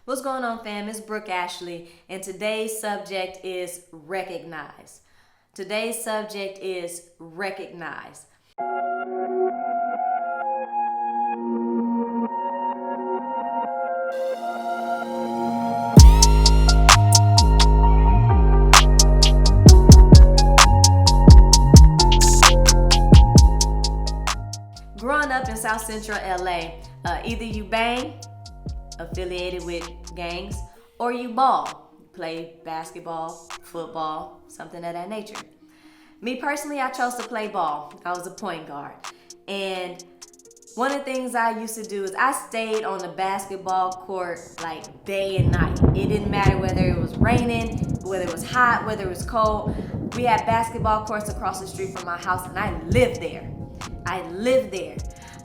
What's going on, fam? It's Brooke Ashley, and today's subject is recognize. Today's subject is recognize. Growing up in South Central LA, either you bang, affiliated with gangs, or you ball, play basketball, football, something of that nature. Me personally, I chose to play ball. I was a point guard. And one of the things I used to do is I stayed on the basketball court like day and night. It didn't matter whether it was raining, whether it was hot, whether it was cold. We had basketball courts across the street from my house, and I lived there.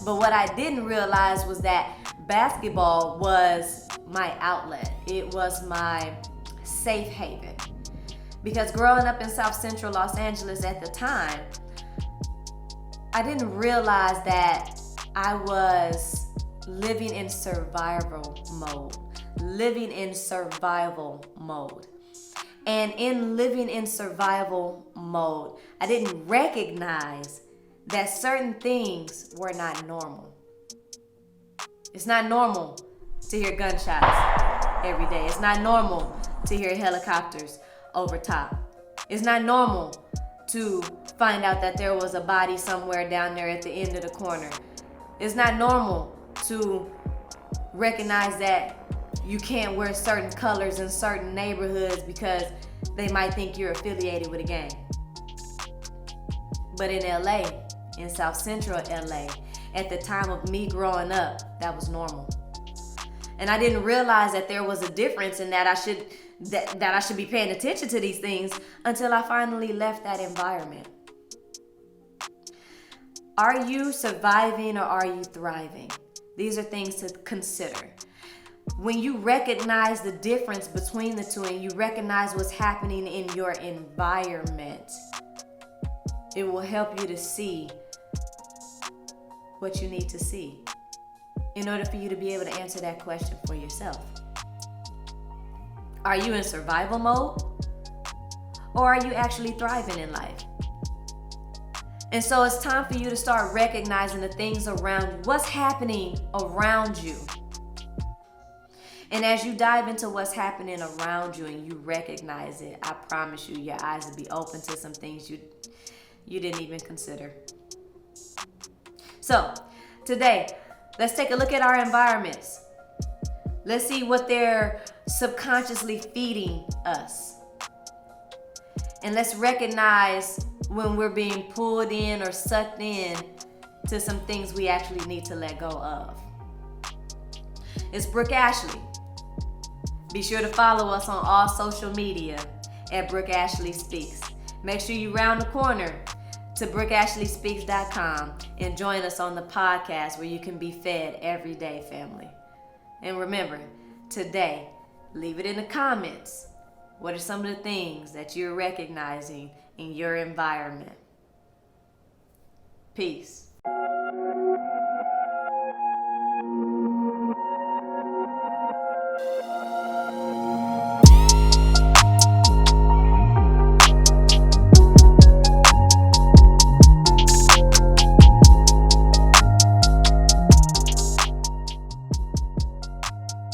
But what I didn't realize was that basketball was my outlet. It was my safe haven. Because growing up in South Central Los Angeles at the time, I didn't realize that I was living in survival mode. And in living in survival mode, I didn't recognize that certain things were not normal. It's not normal to hear gunshots every day. It's not normal to hear helicopters over top. It's not normal to find out that there was a body somewhere down there at the end of the corner. It's not normal to recognize that you can't wear certain colors in certain neighborhoods because they might think you're affiliated with a gang. But in LA, in South Central LA, at the time of me growing up, that was normal. And I didn't realize that there was a difference and that I should be paying attention to these things until I finally left that environment. Are you surviving or are you thriving? These are things to consider. When you recognize the difference between the two and you recognize what's happening in your environment, it will help you to see what you need to see in order for you to be able to answer that question for yourself. Are you in survival mode or are you actually thriving in life? And so it's time for you to start recognizing the things around you, what's happening around you. And as you dive into what's happening around you and you recognize it, I promise you, your eyes will be open to some things you didn't even consider. So, today, let's take a look at our environments. Let's see what they're subconsciously feeding us. And let's recognize when we're being pulled in or sucked in to some things we actually need to let go of. It's Brooke Ashley. Be sure to follow us on all social media at Brooke Ashley Speaks. Make sure you round the corner to BrookeAshleySpeaks.com and join us on the podcast where you can be fed every day, family. And remember, today, leave it in the comments. What are some of the things that you're recognizing in your environment? Peace.